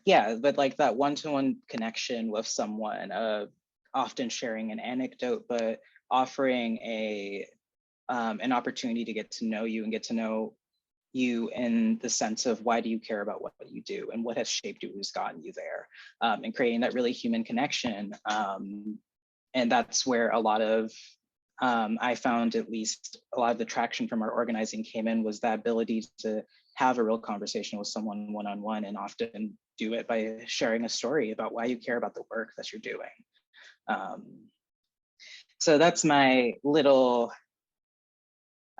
yeah, but like that one-to-one connection with someone, often sharing an anecdote, but offering an opportunity to get to know you and get to know you in the sense of why do you care about what you do and what has shaped you, who's gotten you there, and creating that really human connection. And that's where a lot of, I found at least a lot of the traction from our organizing came in, was that ability to have a real conversation with someone one-on-one, and often do it by sharing a story about why you care about the work that you're doing. So that's my little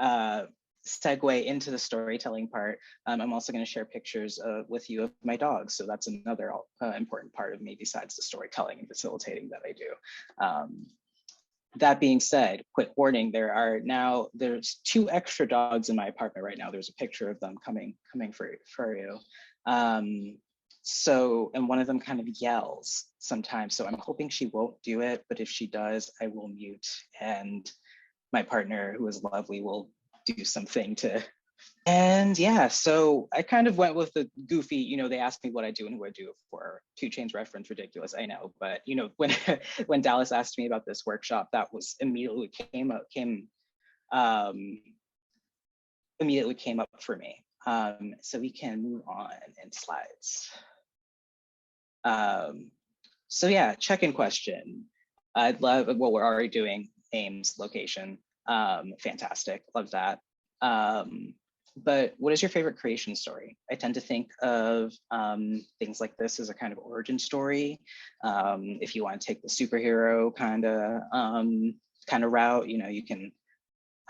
segue into the storytelling part. I'm also going to share pictures with you of my dogs. So that's another important part of me besides the storytelling and facilitating that I do. That being said, quick warning, there's 2 extra dogs in my apartment right now. There's a picture of them coming for you. So, and one of them kind of yells sometimes. So I'm hoping she won't do it, but if she does, I will mute, and my partner, who is lovely, will do something to. And yeah, so I kind of went with the goofy, they asked me what I do and who I do it for. 2 Chainz reference, ridiculous, I know. But when when Dallas asked me about this workshop, that was immediately came up for me. So we can move on in slides. So yeah, check-in question. I'd love what we're already doing. Ames, location, fantastic, love that. But what is your favorite creation story? I tend to think of things like this as a kind of origin story. If you want to take the superhero kind of route, you can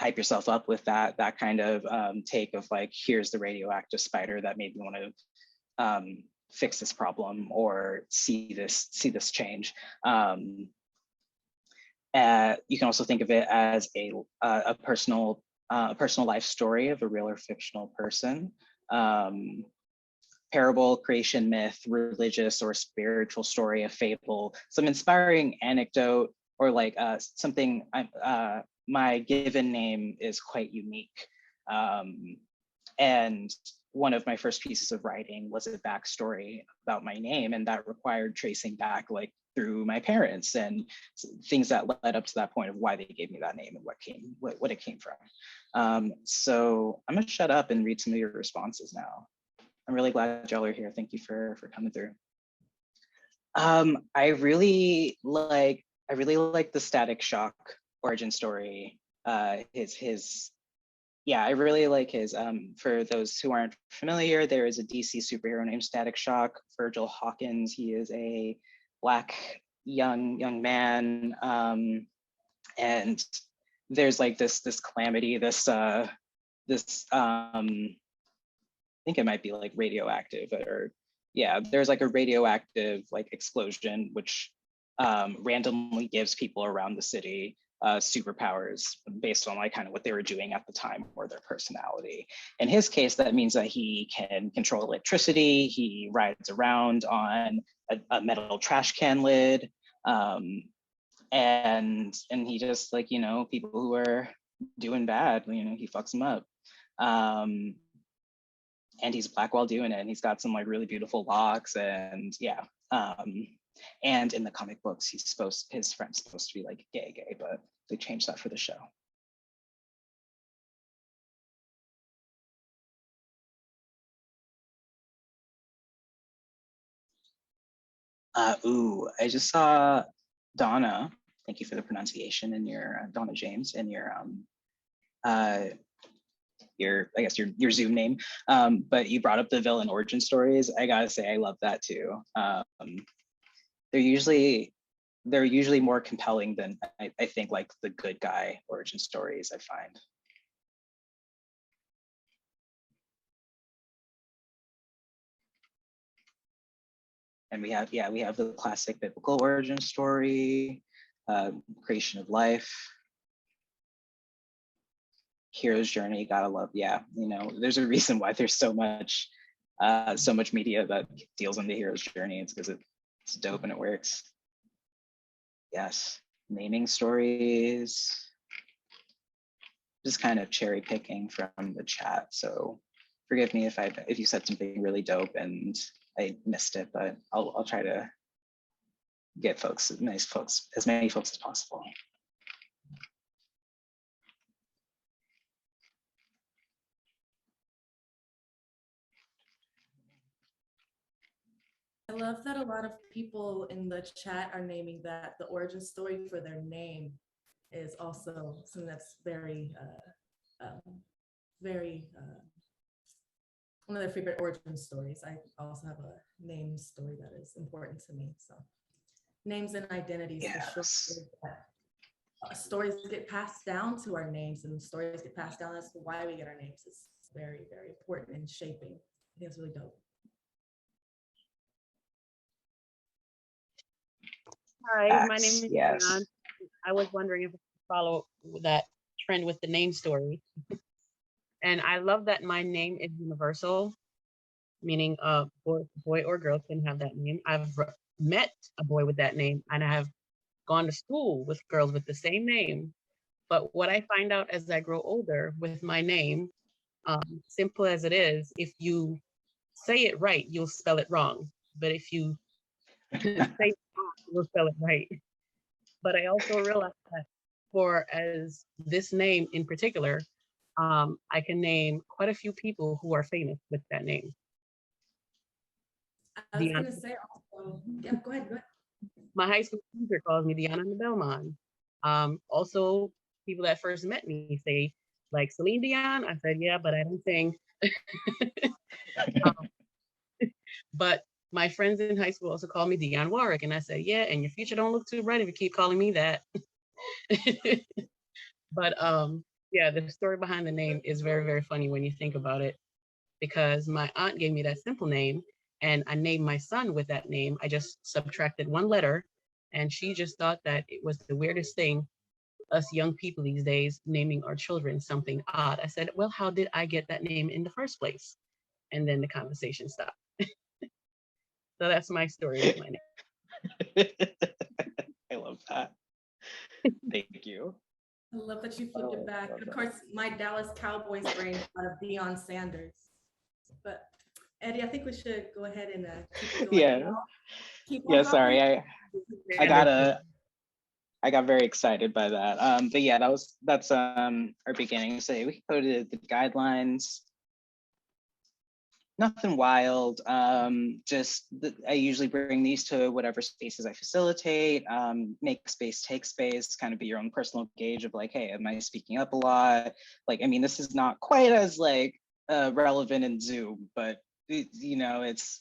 hype yourself up with that kind of take of like, here's the radioactive spider that made me want to fix this problem or see this change. You can also think of it as a personal life story of a real or fictional person. Parable, creation, myth, religious or spiritual story, a fable, some inspiring anecdote, or like something. My given name is quite unique. And one of my first pieces of writing was a backstory about my name, and that required tracing back like through my parents and things that led up to that point of why they gave me that name and what it came from. So I'm gonna shut up and read some of your responses now. I'm really glad y'all are here. Thank you for coming through. I really like the Static Shock origin story. Yeah, I really like his. For those who aren't familiar, there is a DC superhero named Static Shock, Virgil Hawkins. He is a Black young man, and there's like this calamity, I think it might be like radioactive, or yeah, there's like a radioactive like explosion which randomly gives people around the city superpowers based on like kind of what they were doing at the time or their personality. In his case, that means that he can control electricity. He rides around on a metal trash can lid, and he just like people who are doing bad, he fucks them up. And he's Black while doing it, and he's got some like really beautiful locks, and yeah. And in the comic books, his friend's supposed to be like gay, but they changed that for the show. I just saw Donna. Thank you for the pronunciation in your Donna James in your I guess your Zoom name. But you brought up the villain origin stories. I gotta say, I love that too. They're usually more compelling than I think like the good guy origin stories, I find. And we have the classic biblical origin story, creation of life, hero's journey, gotta love. Yeah, there's a reason why there's so much media that deals on the hero's journey. It's because it's dope and it works. Yes, naming stories. Just kind of cherry picking from the chat, so forgive me if you said something really dope and I missed it, but I'll try to get as many folks as possible. I love that a lot of people in the chat are naming that the origin story for their name is also something that's very, one of their favorite origin stories. I also have a name story that is important to me. So names and identities for sure. Yes. Stories get passed down to our names, and stories get passed down. That's why we get our names. It's very, very important in shaping. I think it's really dope. Hi, my name is Yes. Dion. I was wondering if I could follow that trend with the name story. And I love that my name is universal, meaning a boy or girl can have that name. I've met a boy with that name, and I have gone to school with girls with the same name. But what I find out as I grow older with my name, simple as it is, if you say it right, you'll spell it wrong. But if you say it wrong, you'll spell it right. But I also realized that for as this name in particular, I can name quite a few people who are famous with that name. I was going to say also, yeah, go ahead. My high school teacher calls me Deanna the Bellman. Also, people that first met me say, like, Celine Dion? I said, yeah, but I don't sing. But my friends in high school also called me Dionne Warwick, and I said, yeah, and your future don't look too bright if you keep calling me that. But yeah, the story behind the name is very, very funny when you think about it, because my aunt gave me that simple name, and I named my son with that name. I just subtracted one letter, and she just thought that it was the weirdest thing, us young people these days naming our children something odd. I said, well, how did I get that name in the first place? And then the conversation stopped. So that's my story with my name. I love that. Thank you. I love that you flipped it back. Of course, my Dallas Cowboys brain out of Deion Sanders. But Eddie, I think we should go ahead and keep it going. Yeah. Keep Yeah, sorry. I got very excited by that. But yeah, that's our beginning. So we can go to the guidelines. Nothing wild. I usually bring these to whatever spaces I facilitate. Make space, take space, kind of be your own personal gauge of like, hey, am I speaking up a lot? Like, I mean, this is not quite as like relevant in Zoom, but it's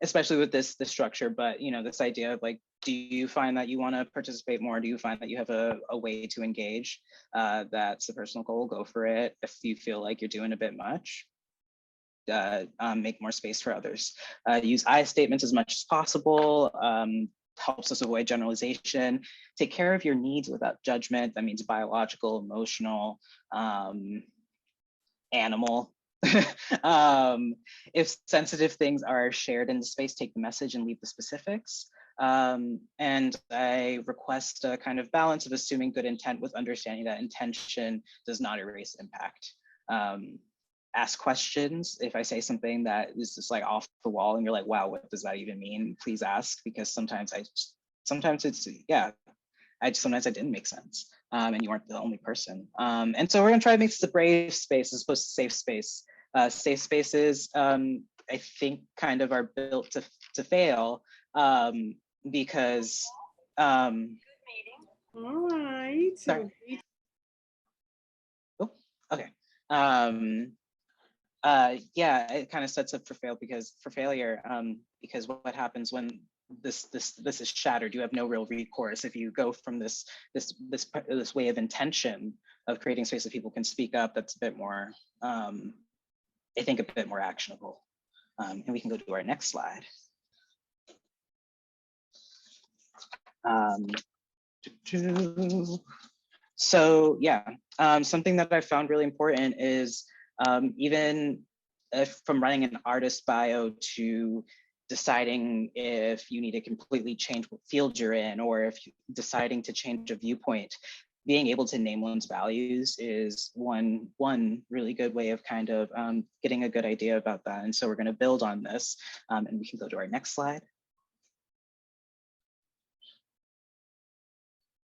especially with this structure, but this idea of like, do you find that you want to participate more? Do you find that you have a way to engage? That's the personal goal. Go for it. If you feel like you're doing a bit much, make more space for others. Use I statements as much as possible. Helps us avoid generalization. Take care of your needs without judgment. That means biological, emotional, animal. If sensitive things are shared in the space, take the message and leave the specifics. And I request a kind of balance of assuming good intent with understanding that intention does not erase impact. Ask questions. If I say something that is just like off the wall and you're like, wow, what does that even mean? Please ask, because sometimes sometimes I didn't make sense. And you weren't the only person. And so we're gonna try to make this a brave space as opposed to safe space. Safe spaces, I think, kind of are built to fail because. All right. Sorry. Oh, okay. Yeah, it kind of sets up for failure because what happens when this is shattered? You have no real recourse. If you go from this way of intention of creating space that people can speak up, that's a bit more, I think, a bit more actionable. And we can go to our next slide. So yeah, something that I found really important is even if from writing an artist bio to deciding if you need to completely change what field you're in, or if you're deciding to change a viewpoint, being able to name one's values is one really good way of kind of getting a good idea about that. And so we're going to build on this, and we can go to our next slide.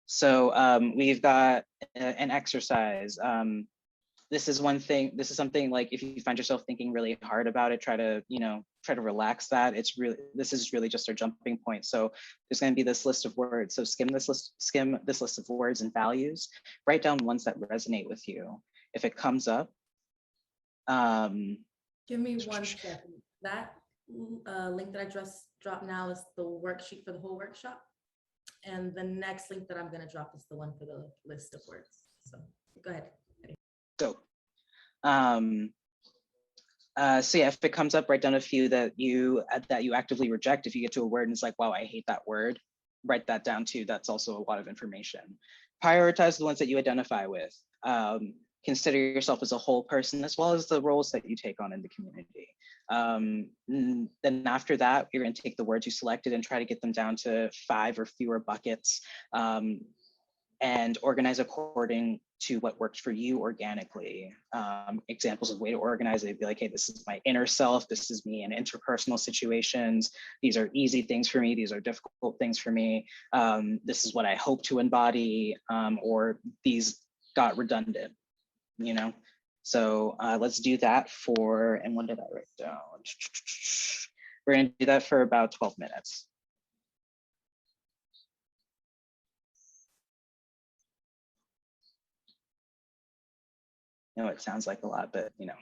So we've got an exercise. This is one thing, this is something like if you find yourself thinking really hard about it, try to relax that. This is really just our jumping point. So there's going to be this list of words. So skim this list of words and values, write down ones that resonate with you. If it comes up. Give me 1 second. That link that I just dropped now is the worksheet for the whole workshop. And the next link that I'm going to drop is the one for the list of words. So go ahead. So, so yeah, if it comes up, write down a few that you actively reject. If you get to a word and it's like, wow, I hate that word, write that down too. That's also a lot of information. Prioritize the ones that you identify with. Consider yourself as a whole person, as well as the roles that you take on in the community. Then after that, you're going to take the words you selected and try to get them down to 5 or fewer buckets, and organize according to what works for you organically. Examples of way to organize it, be like, hey, this is my inner self, this is me in interpersonal situations, these are easy things for me, these are difficult things for me, this is what I hope to embody, or these got redundant, you know? So let's do that for, and what did I write down? We're gonna do that for about 12 minutes. I know it sounds like a lot, but you know,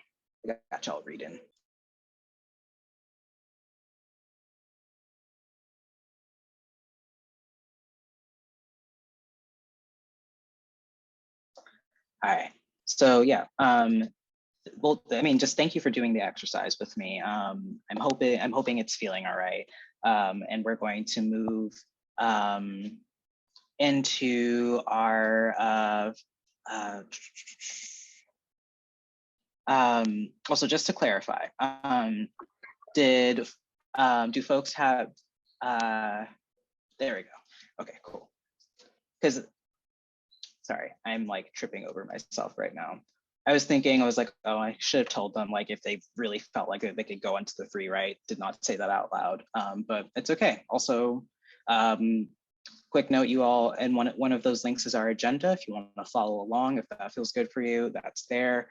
I got y'all reading. All right, so yeah, well, I mean, just thank you for doing the exercise with me. I'm hoping it's feeling all right. And we're going to move into our also, just to clarify, do folks have there we go. Okay, cool. Because sorry, I'm like tripping over myself right now. I was like, oh, I should have told them like if they really felt like they could go into the free write. Did not say that out loud, but it's okay. Also, quick note, you all, and one of those links is our agenda. If you want to follow along, if that feels good for you, that's there.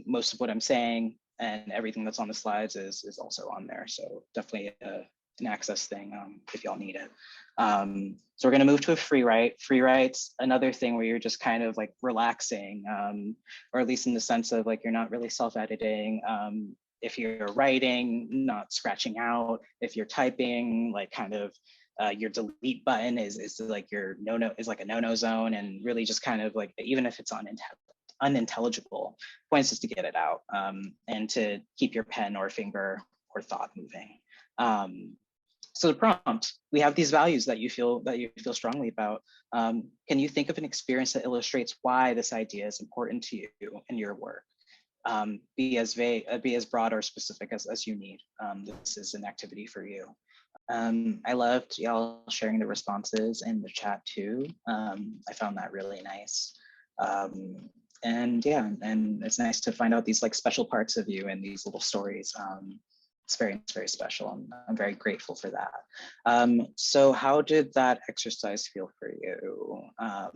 Most of what I'm saying and everything that's on the slides is also on there. So definitely an access thing if y'all need it. So we're going to move to a free write. Free write's another thing where you're just kind of like relaxing, or at least in the sense of like you're not really self-editing. If you're writing, not scratching out. If you're typing, like kind of your delete button is like your a no-no zone, and really just kind of like, even if it's unintelligible, points is to get it out, and to keep your pen or finger or thought moving. So the prompt, we have these values that you feel strongly about. Can you think of an experience that illustrates why this idea is important to you in your work? Be as broad or specific as you need. This is an activity for you. I loved y'all sharing the responses in the chat too. I found that really nice. And yeah, and it's nice to find out these like special parts of you and these little stories. It's very special. I'm very grateful for that. So how did that exercise feel for you? A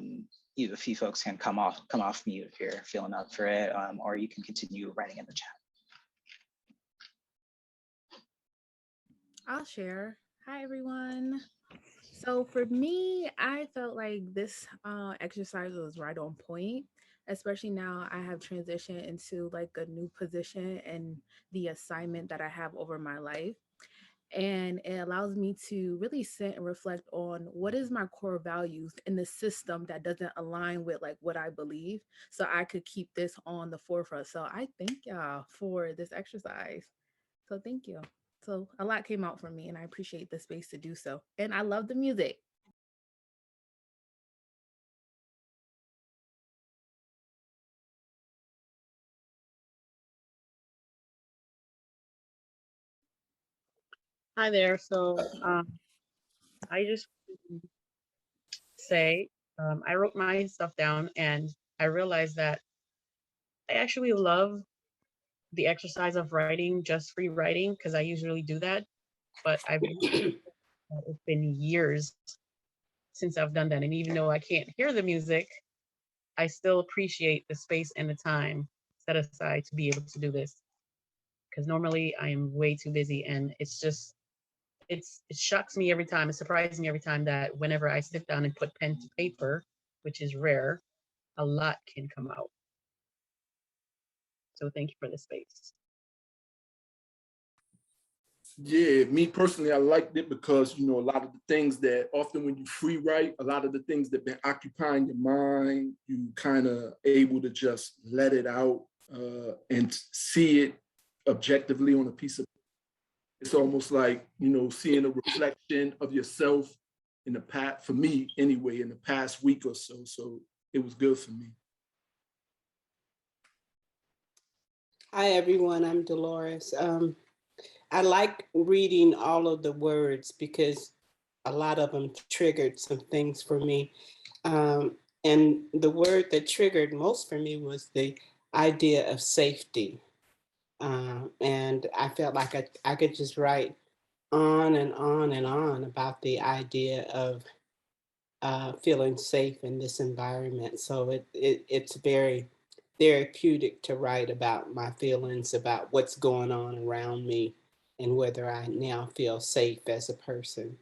few folks can come off mute if you're feeling up for it, or you can continue writing in the chat. I'll share. Hi, everyone. So for me, I felt like this exercise was right on point, especially now I have transitioned into like a new position and the assignment that I have over my life. And it allows me to really sit and reflect on what is my core values in the system that doesn't align with like what I believe, so I could keep this on the forefront. So I thank y'all for this exercise. So thank you. So a lot came out for me and I appreciate the space to do so. And I love the music. Hi there. So I just say I wrote my stuff down and I realized that I actually love the exercise of writing, just free writing, because I usually do that. But I've it's been years since I've done that. And even though I can't hear the music, I still appreciate the space and the time set aside to be able to do this. Because normally I am way too busy, and it's just it shocks me every time. It surprises me every time that whenever I sit down and put pen to paper, which is rare, a lot can come out. So thank you for the space. Yeah, me personally, I liked it because, you know, a lot of the things that often when you free write, a lot of the things that been occupying your mind, you kind of able to just let it out and see it objectively on a piece of. It's almost like, you know, seeing a reflection of yourself in the past, for me anyway, in the past week or so. So it was good for me. Hi, everyone. I'm Dolores. I like reading all of the words because a lot of them triggered some things for me. And the word that triggered most for me was the idea of safety. And I felt like I could just write on and on and on about the idea of feeling safe in this environment. So it's very therapeutic to write about my feelings about what's going on around me and whether I now feel safe as a person.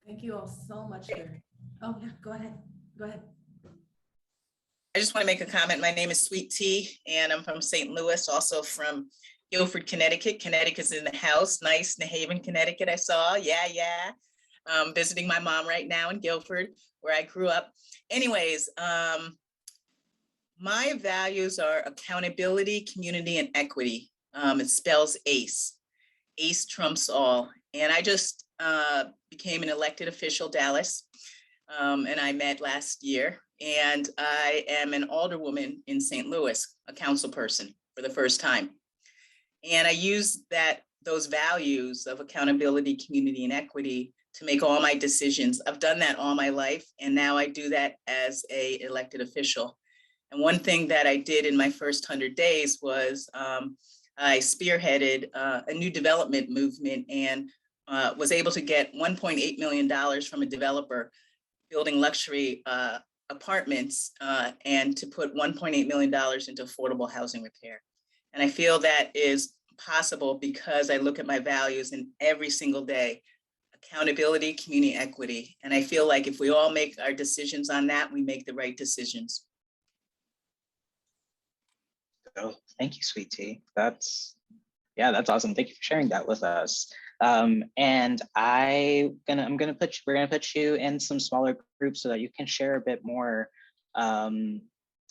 Thank you all so much for, oh yeah, go ahead. Go ahead. I just want to make a comment. My name is Sweet Tea, and I'm from St. Louis, also from Guilford, Connecticut. Connecticut's in the house. Nice, New Haven, Connecticut, I saw. Yeah. Visiting my mom right now in Guilford, where I grew up. Anyways, my values are accountability, community, and equity. It spells ACE. ACE trumps all. And I just became an elected official, Dallas, and I met last year. And I am an alderwoman in St. Louis, a council person for the first time. And I use those values of accountability, community, and equity to make all my decisions. I've done that all my life, and now I do that as an elected official. And one thing that I did in my first 100 days was I spearheaded a new development movement and was able to get $1.8 million from a developer building luxury apartments and to put $1.8 million into affordable housing repair. And I feel that is possible because I look at my values in every single day: accountability, community, equity. And I feel like if we all make our decisions on that, we make the right decisions. Oh, thank you, Sweet Tea. That's awesome. Thank you for sharing that with us. And we're gonna put you in some smaller groups so that you can share a bit more.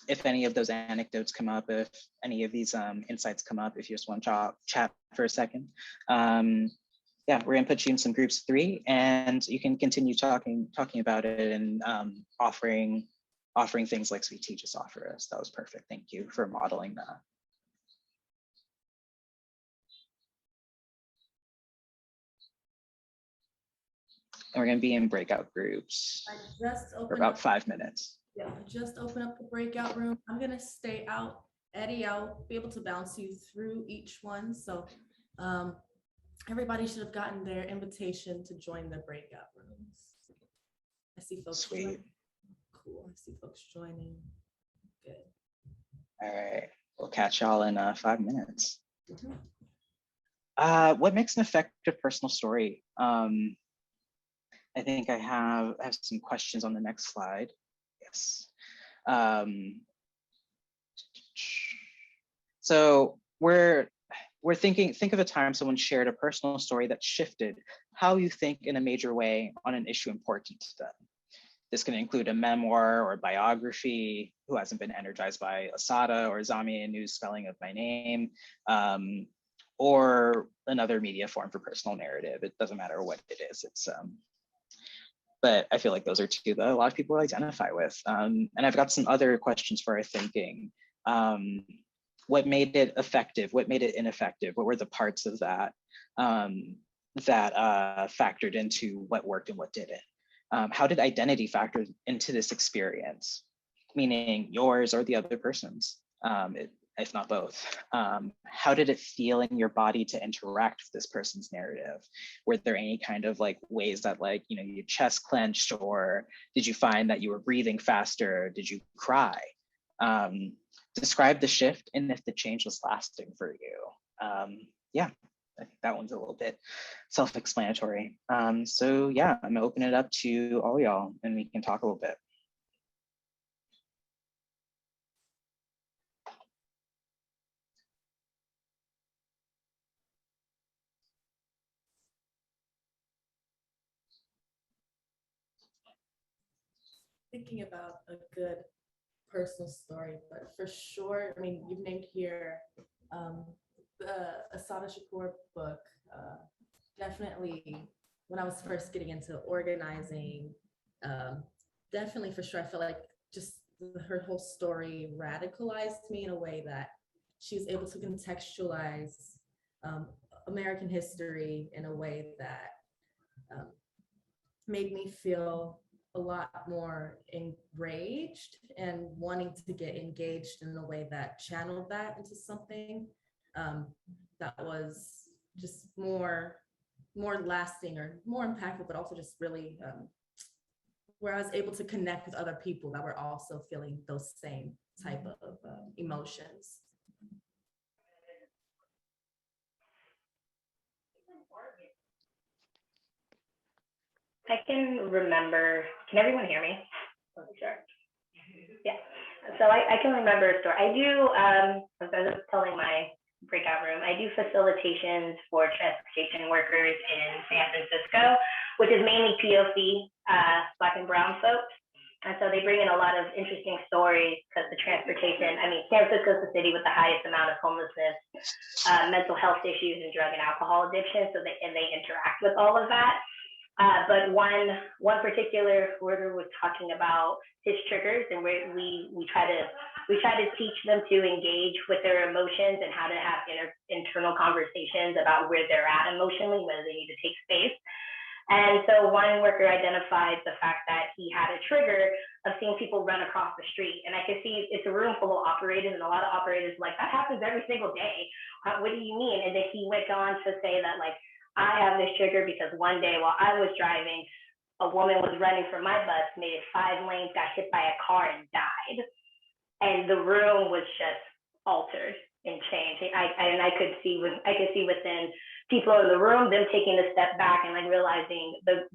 If any of those anecdotes come up, if any of these insights come up, if you just want to chat for a second. Yeah, we're gonna put you in some groups 3, and you can continue talking about it and offering things like Sweet Tea just offered us. That was perfect. Thank you for modeling that. And we're going to be in breakout groups for about 5 minutes. Yeah, just open up the breakout room. I'm going to stay out. Eddie, I'll be able to bounce you through each one. So everybody should have gotten their invitation to join the breakout rooms. I see folks. Sweet. Joining. Cool. I see folks joining. Good. All right. We'll catch y'all in 5 minutes. Mm-hmm. What makes an effective personal story? I think I have some questions on the next slide. Yes. So think of a time someone shared a personal story that shifted how you think in a major way on an issue important to them. This can include a memoir or biography. Who hasn't been energized by Asada or Zami Anu's spelling of my name, or another media form for personal narrative. It doesn't matter what it is. But I feel like those are two that a lot of people identify with. And I've got some other questions for our thinking. What made it effective? What made it ineffective? What were the parts of that? that factored into what worked and what didn't? How did identity factor into this experience, meaning yours or the other person's, if not both? How did it feel in your body to interact with this person's narrative? Were there any kind of like ways that like, you know, your chest clenched, or did you find that you were breathing faster? Did you cry? Describe the shift and if the change was lasting for you. Yeah, I think that one's a little bit self-explanatory. So yeah, I'm gonna open it up to all y'all and we can talk a little bit. Thinking about a good personal story, but for sure, I mean, you've named here the Asada Shakur book. Definitely, when I was first getting into organizing, definitely for sure, I feel like just her whole story radicalized me in a way that she was able to contextualize American history in a way that made me feel a lot more enraged and wanting to get engaged in a way that channeled that into something that was just more lasting or more impactful, but also just really where I was able to connect with other people that were also feeling those same type of emotions. I can remember, can everyone hear me? Sure. Yeah, so I can remember a story. I do, as I was telling my breakout room, I do facilitations for transportation workers in San Francisco, which is mainly POC, Black and Brown folks. And so they bring in a lot of interesting stories because the transportation, I mean, San Francisco is the city with the highest amount of homelessness, mental health issues, and drug and alcohol addiction. So they interact with all of that. But one particular worker was talking about his triggers, and we try to teach them to engage with their emotions and how to have internal conversations about where they're at emotionally, whether they need to take space. And so one worker identified the fact that he had a trigger of seeing people run across the street. And I could see it's a room full of operators, and a lot of operators like, that happens every single day. What do you mean? And then he went on to say that, like, I have this trigger because one day while I was driving, a woman was running from my bus, made it 5 lanes, got hit by a car and died. And the room was just altered and changed. I could see within people in the room, them taking a step back and like realizing the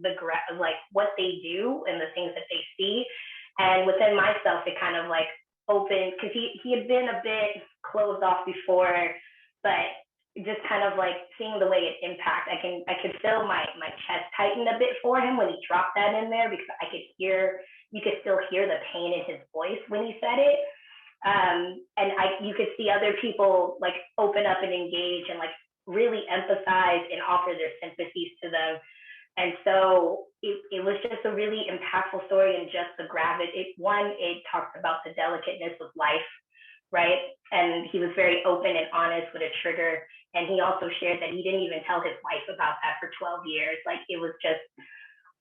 like what they do and the things that they see. And within myself, it kind of like opened, because he had been a bit closed off before, but just kind of like seeing the way it impacts, I could feel my chest tighten a bit for him when he dropped that in there, because you could still hear the pain in his voice when he said it. And you could see other people like open up and engage and like really emphasize and offer their sympathies to them. And so it was just a really impactful story, and just the gravity. It talks about the delicateness of life, right? And he was very open and honest with a trigger. And he also shared that he didn't even tell his wife about that for 12 years. Like, it was just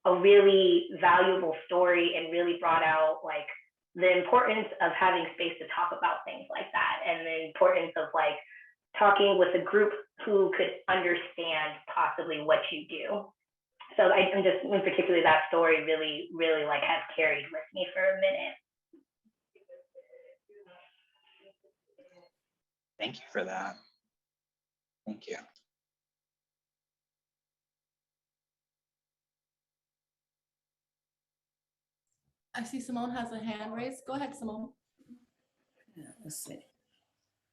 a really valuable story, and really brought out like the importance of having space to talk about things like that, and the importance of like talking with a group who could understand possibly what you do. So I'm just, in particular, that story really, really like has carried with me for a minute. Thank you for that. Thank you. I see Simone has a hand raised. Go ahead, Simone. Yeah, let's see.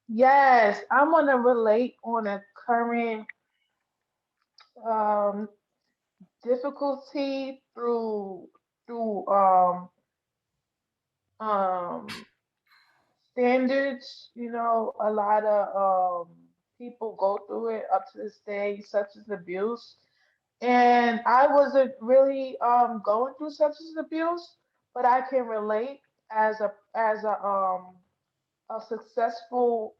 Yes, I'm gonna relate on a current difficulty through um standards. You know, a lot of people go through it up to this day, substance abuse. And I wasn't really going through substance abuse, but I can relate as a successful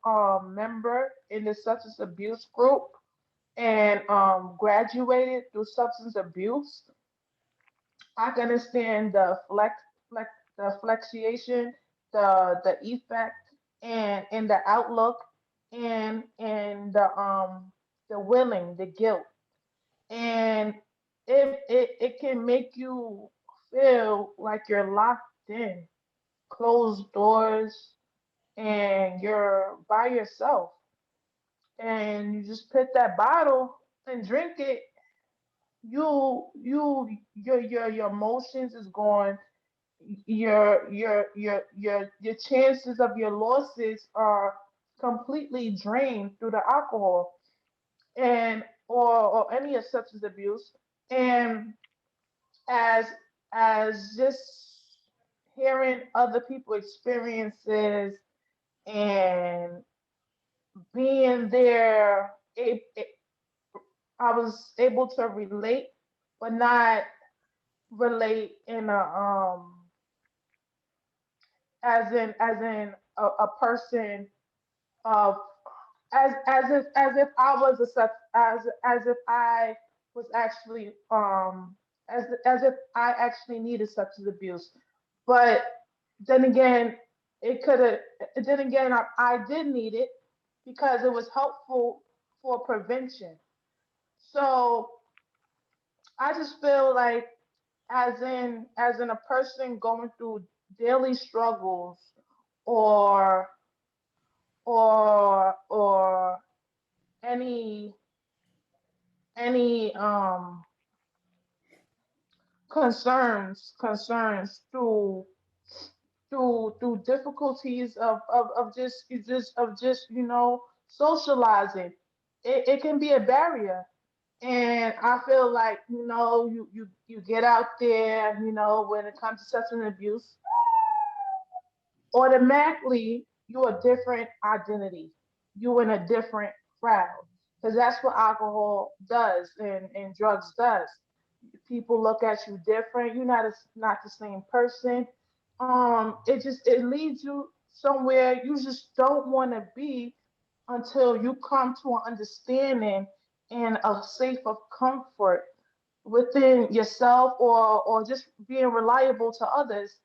member in the substance abuse group. and graduated through substance abuse, I can understand the flexiation, the effect, and the outlook, and the willing, the guilt, and it can make you feel like you're locked in, closed doors, and you're by yourself, and you just pick that bottle and drink it. Your emotions is gone. Your chances of your losses are completely drained through the alcohol, and or any of substance abuse. And as just hearing other people experiences and being there, I was able to relate, but not relate in a a person of as if I was a such as if I was actually as if I actually needed substance abuse. But then again, it could have. Then again, I did need it because it was helpful for prevention. So I just feel like as in a person going through daily struggles or or any any concerns through difficulties of just socializing, it can be a barrier. And I feel like you get out there, when it comes to substance abuse, automatically you're a different identity. You're in a different crowd. Because that's what alcohol does and drugs does. People look at you different. You're not the same person. It leads you somewhere you just don't want to be until you come to an understanding and a safe of comfort within yourself, or just being reliable to others,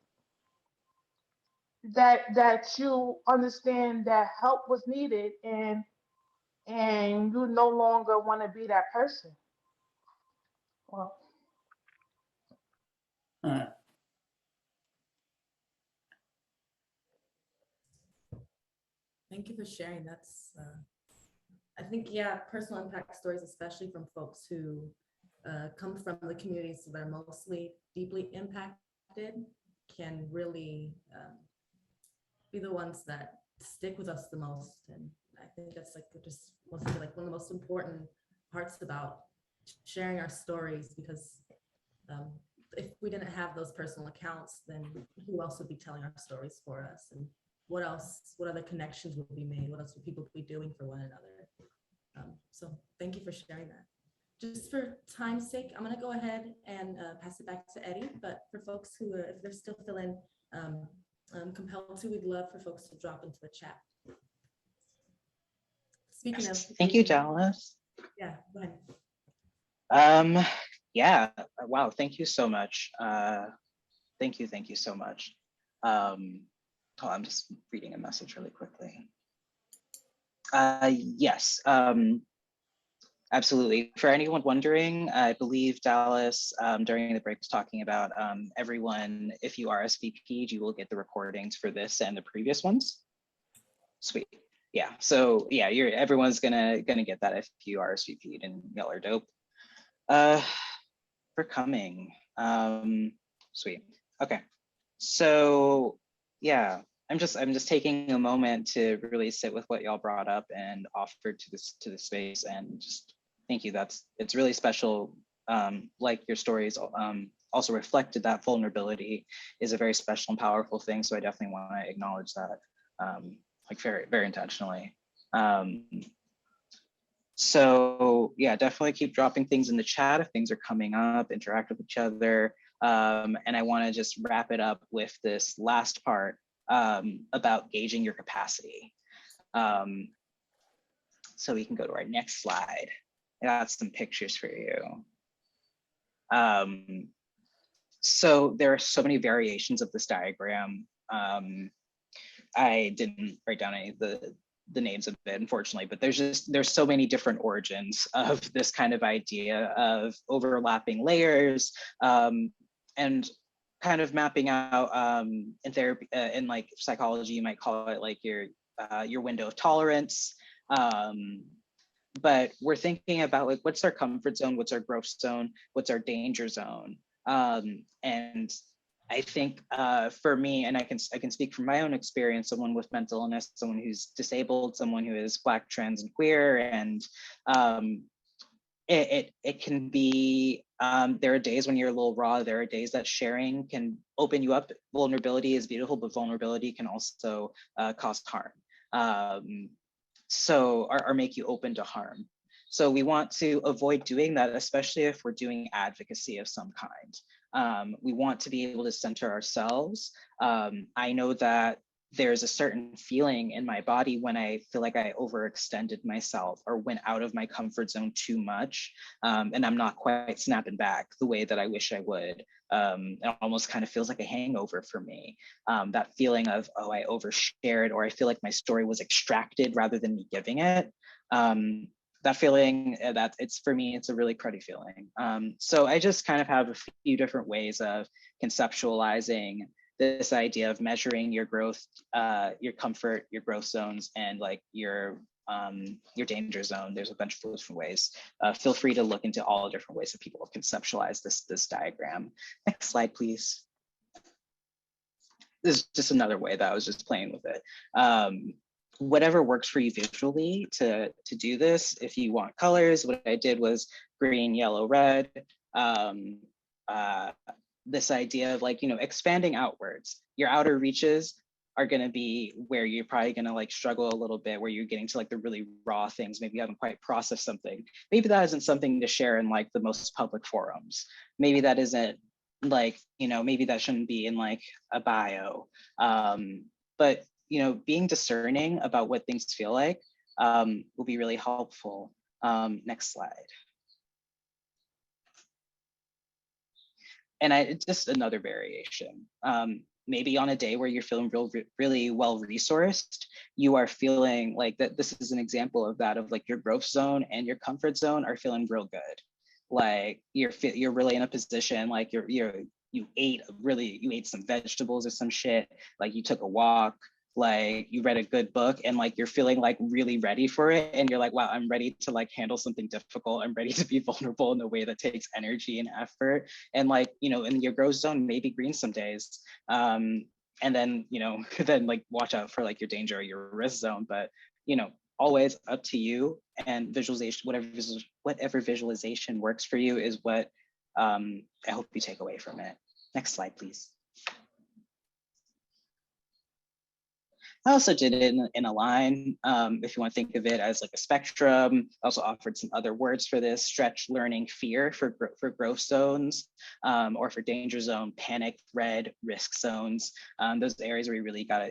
that you understand that help was needed, and you no longer want to be that person. Well, Uh, Thank you for sharing. That's, I think, yeah, personal impact stories, especially from folks who come from the communities that are mostly deeply impacted, can really be the ones that stick with us the most. And I think that's like just mostly like one of the most important parts about sharing our stories, because um, if we didn't have those personal accounts, then who else would be telling our stories for us? And what else, what other connections will be made? What else would people be doing for one another? So thank you for sharing that. Just for time's sake, I'm gonna go ahead and pass it back to Eddie, but for folks who are, if they're still feeling compelled to, we'd love for folks to drop into the chat. Speaking of, Thank you, Dallas. yeah, go ahead. Yeah, wow, thank you so much. Thank you so much. Oh, I'm just reading a message really quickly. Yes, absolutely. For anyone wondering, I believe Dallas during the break was talking about everyone, if you RSVP'd, you will get the recordings for this and the previous ones. Sweet. Yeah, so yeah, everyone's gonna get that if you RSVP'd, and y'all are dope. For coming. Sweet. Okay. So yeah, I'm just taking a moment to really sit with what y'all brought up and offered to the space, and just thank you. It's really special. Like your stories also reflected, that vulnerability is a very special and powerful thing. So I definitely want to acknowledge that, like very, very intentionally. So yeah, definitely keep dropping things in the chat if things are coming up, interact with each other. And I want to just wrap it up with this last part about gauging your capacity. So we can go to our next slide. I got some pictures for you. So there are so many variations of this diagram. I didn't write down any of the names of it, unfortunately, but there's so many different origins of this kind of idea of overlapping layers, and kind of mapping out, in therapy, in like psychology, you might call it like your window of tolerance. But we're thinking about like, what's our comfort zone, what's our growth zone, what's our danger zone. And I think for me, and I can speak from my own experience, someone with mental illness, someone who's disabled, someone who is Black, trans, and queer, and it can be, there are days when you're a little raw, there are days that sharing can open you up. Vulnerability is beautiful, but vulnerability can also cause harm. Or make you open to harm. So we want to avoid doing that, especially if we're doing advocacy of some kind. We want to be able to center ourselves. I know that there's a certain feeling in my body when I feel like I overextended myself or went out of my comfort zone too much, and I'm not quite snapping back the way that I wish I would. It almost kind of feels like a hangover for me. That feeling of, oh, I overshared, or I feel like my story was extracted rather than me giving it. That feeling, that it's, for me, it's a really cruddy feeling. So I just kind of have a few different ways of conceptualizing this idea of measuring your growth, your comfort, your growth zones, and like your danger zone. There's a bunch of different ways. Feel free to look into all the different ways that people have conceptualized this diagram. Next slide, please. This is just another way that I was just playing with it. Whatever works for you visually to do this. If you want colors, what I did was green, yellow, red. This idea of like, expanding outwards. Your outer reaches are going to be where you're probably going to like struggle a little bit, where you're getting to like the really raw things. Maybe you haven't quite processed something. Maybe that isn't something to share in like the most public forums. Maybe that isn't like, maybe that shouldn't be in like a bio. But, being discerning about what things feel like will be really helpful. Next slide. And just another variation. Maybe on a day where you're feeling really well resourced, you are feeling like that. This is an example of that, of like your growth zone and your comfort zone are feeling real good. Like you're really in a position, like you ate some vegetables or some shit, like you took a walk, like you read a good book, and like you're feeling like really ready for it, and you're like, wow, I'm ready to like handle something difficult. I'm ready to be vulnerable in a way that takes energy and effort. And like, in your growth zone, maybe green some days. And then, then like watch out for like your danger or your risk zone. But, always up to you, and visualization, whatever visualization works for you is what I hope you take away from it. Next slide, please. I also did it in a line, if you want to think of it as like a spectrum. I also offered some other words for this: stretch, learning, fear for growth zones, or for danger zone, panic, red, risk zones. Those areas where you really gotta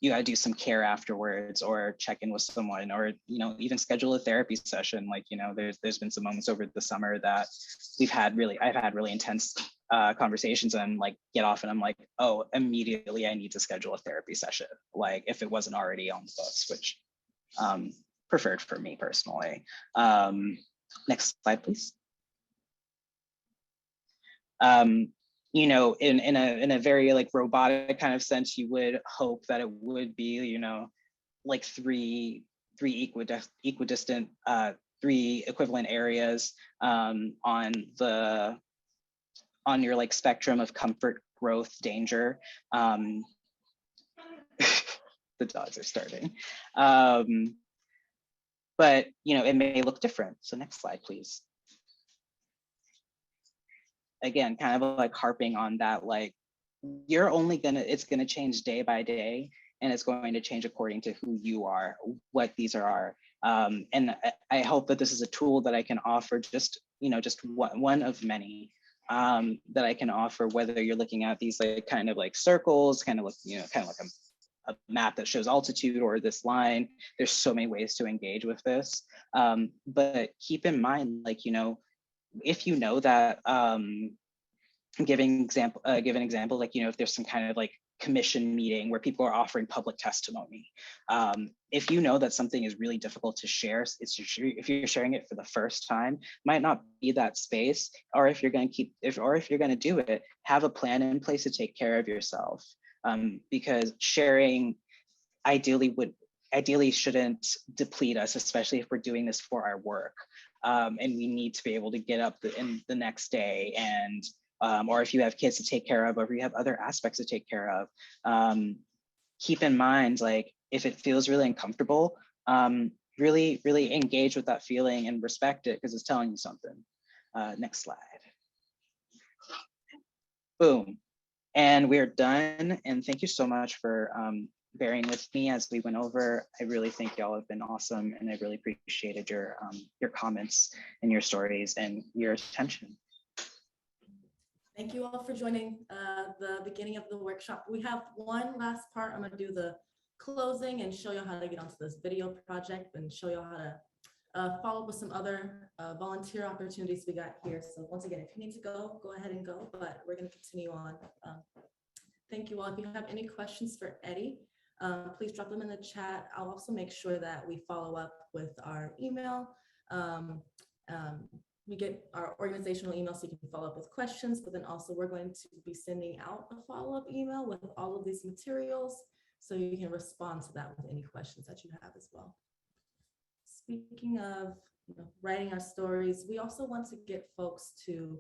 you gotta do some care afterwards, or check in with someone, or even schedule a therapy session. Like there's been some moments over the summer that I've had really intense conversations, and like get off and I'm like, oh, immediately I need to schedule a therapy session, like if it wasn't already on the books, which preferred for me personally. Next slide, please. In a very like robotic kind of sense, you would hope that it would be, like three equidistant, three equivalent areas on your like spectrum of comfort, growth, danger. The dogs are starting. But it may look different. So next slide, please. Again, kind of like harping on that, like it's gonna change day by day, and it's going to change according to who you are, what these are. And I hope that this is a tool that I can offer, just one of many that I can offer, whether you're looking at these like kind of like circles, kind of like a map that shows altitude or this line. There's so many ways to engage with this. But keep in mind, like, you know, if you know that, give an example, like, you know, if there's some kind of like commission meeting where people are offering public testimony. If you know that something is really difficult to share, if you're sharing it for the first time, might not be that space, or if you're going to if you're going to do it, have a plan in place to take care of yourself. Because sharing ideally shouldn't deplete us, especially if we're doing this for our work. And we need to be able to get up in the next day, and or if you have kids to take care of, or if you have other aspects to take care of, keep in mind, like, if it feels really uncomfortable, really engage with that feeling and respect it, because it's telling you something. Next slide. Boom. And we're done. And thank you so much for bearing with me as we went over. I really think y'all have been awesome, and I really appreciated your comments and your stories and your attention. Thank you all for joining the beginning of the workshop. We have one last part. I'm going to do the closing and show you how to get onto this video project, and show you how to follow up with some other volunteer opportunities we got here. So once again, if you need to go ahead and go, but we're going to continue on. Thank you all. If you have any questions for Eddie, please drop them in the chat. I'll also make sure that we follow up with our email. We get our organizational email so you can follow up with questions, but then also we're going to be sending out a follow-up email with all of these materials, so you can respond to that with any questions that you have as well. Speaking of, you know, writing our stories, we also want to get folks to,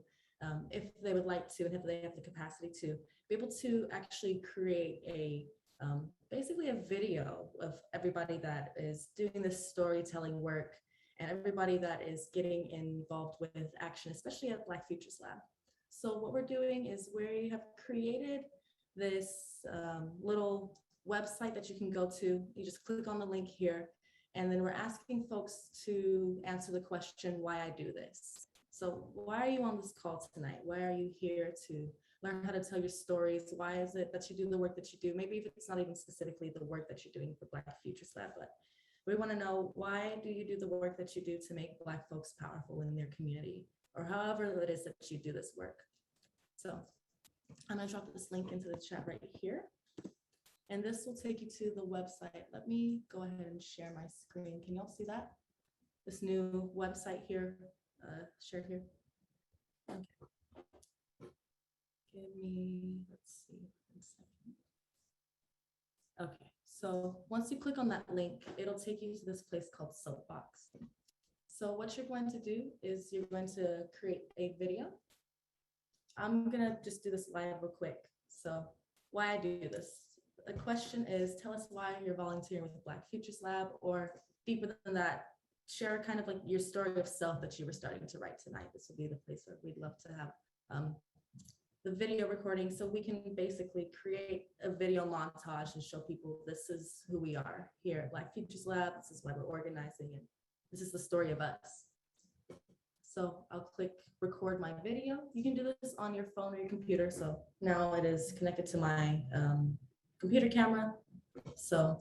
if they would like to, and if they have the capacity to, be able to actually create a basically a video of everybody that is doing this storytelling work, and everybody that is getting involved with action, especially at Black Futures Lab. So what we're doing is we have created this little website that you can go to. You just click on the link here, and then we're asking folks to answer the question, why I do this. So why are you on this call tonight? Why are you here to learn how to tell your stories? Why is it that you do the work that you do? Maybe if it's not even specifically the work that you're doing for Black Futures Lab, but we want to know, why do you do the work that you do to make Black folks powerful in their community, or however it is that you do this work. So I'm going to drop this link into the chat right here, and this will take you to the website. Let me go ahead and share my screen. Can y'all see that? This new website here, shared here. Okay. Give me, let's see, 1 second. Okay. So once you click on that link, it'll take you to this place called Soapbox. So what you're going to do is you're going to create a video. I'm going to just do this live real quick. So why I do this. The question is, tell us why you're volunteering with the Black Futures Lab, or deeper than that, share kind of like your story of self that you were starting to write tonight. This will be the place where we'd love to have the video recording, so we can basically create a video montage and show people this is who we are here at Black Futures Lab. This is why we're organizing, and this is the story of us. So I'll click record my video. You can do this on your phone or your computer. So now it is connected to my computer camera. So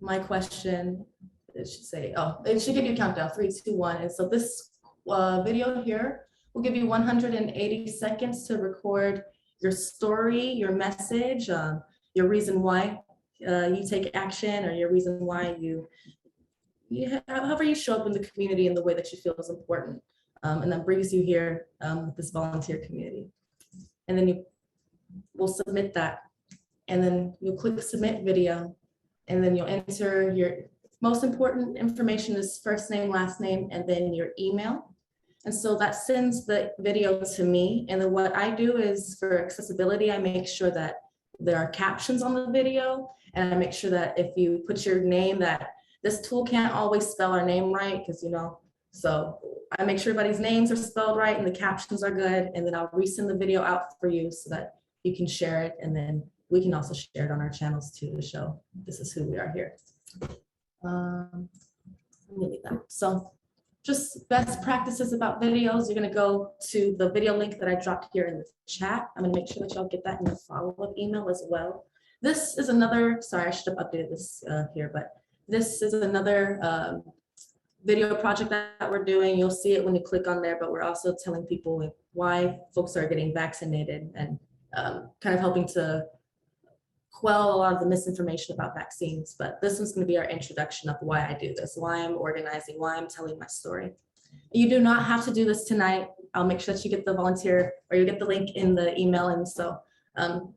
my question, it should say, oh, it should give you a countdown, 3, 2, 1. And so this video here will give you 180 seconds to record your story, your message, your reason why you take action, or your reason why however you show up in the community in the way that you feel is important. And that brings you here with this volunteer community. And then you will submit that. And then you'll click submit video. And then you'll enter your most important information is first name, last name, and then your email. And so that sends the video to me. And then what I do is, for accessibility, I make sure that there are captions on the video. And I make sure that if you put your name, that this tool can't always spell our name right, because, you know, so I make sure everybody's names are spelled right and the captions are good. And then I'll resend the video out for you so that you can share it. And then we can also share it on our channels too, to show this is who we are here. So just best practices about videos. You're going to go to the video link that I dropped here in the chat. I'm going to make sure that y'all get that in the follow-up email as well. This is another, sorry, I should have updated this here, but this is another video project that we're doing. You'll see it when you click on there, but we're also telling people why folks are getting vaccinated and kind of helping to quell a lot of the misinformation about vaccines. But this one's going to be our introduction of why I do this, why I'm organizing, why I'm telling my story. You do not have to do this tonight. I'll make sure that you get the volunteer or you get the link in the email. And so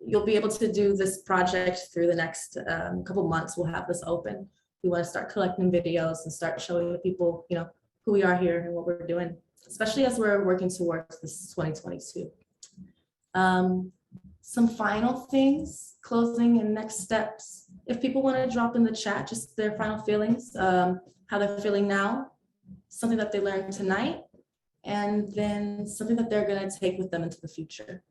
you'll be able to do this project through the next couple months. We'll have this open. We want to start collecting videos and start showing the people, you know, who we are here and what we're doing, especially as we're working towards this 2022. Some final things, closing and next steps. If people want to drop in the chat, just their final feelings, how they're feeling now, something that they learned tonight, and then something that they're going to take with them into the future.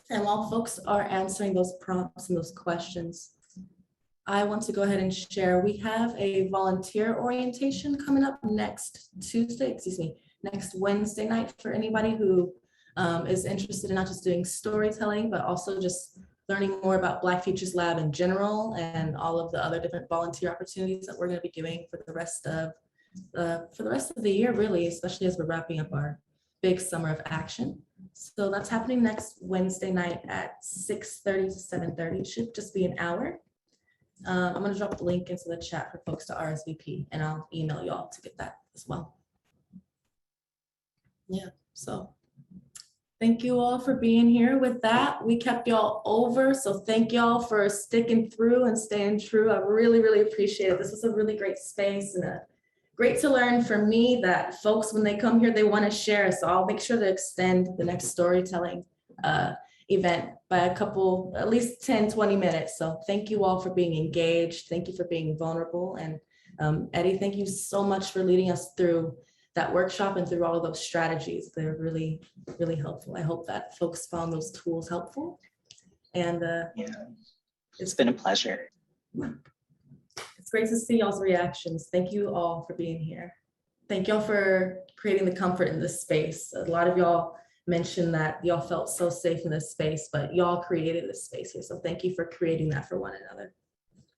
And while folks are answering those prompts and those questions, I want to go ahead and share, we have a volunteer orientation coming up next Wednesday night for anybody who is interested in not just doing storytelling, but also just learning more about Black Futures Lab in general and all of the other different volunteer opportunities that we're going to be doing for the rest of the year, really, especially as we're wrapping up our big summer of action. So that's happening next Wednesday night at 6:30 to 7:30. It should just be an hour. I'm going to drop the link into the chat for folks to RSVP, and I'll email y'all to get that as well. Yeah, so thank you all for being here. With that, we kept y'all over, so thank y'all for sticking through and staying true. I really, really appreciate it. This was a really great space and great to learn for me that folks, when they come here, they want to share. So I'll make sure to extend the next storytelling event by a couple, at least 10, 20 minutes. So thank you all for being engaged. Thank you for being vulnerable. And Eddie, thank you so much for leading us through that workshop and through all of those strategies. They're really, really helpful. I hope that folks found those tools helpful. And yeah, it's been a pleasure. It's great to see y'all's reactions. Thank you all for being here. Thank y'all for creating the comfort in this space. A lot of y'all mentioned that y'all felt so safe in this space, but y'all created this space here. So thank you for creating that for one another.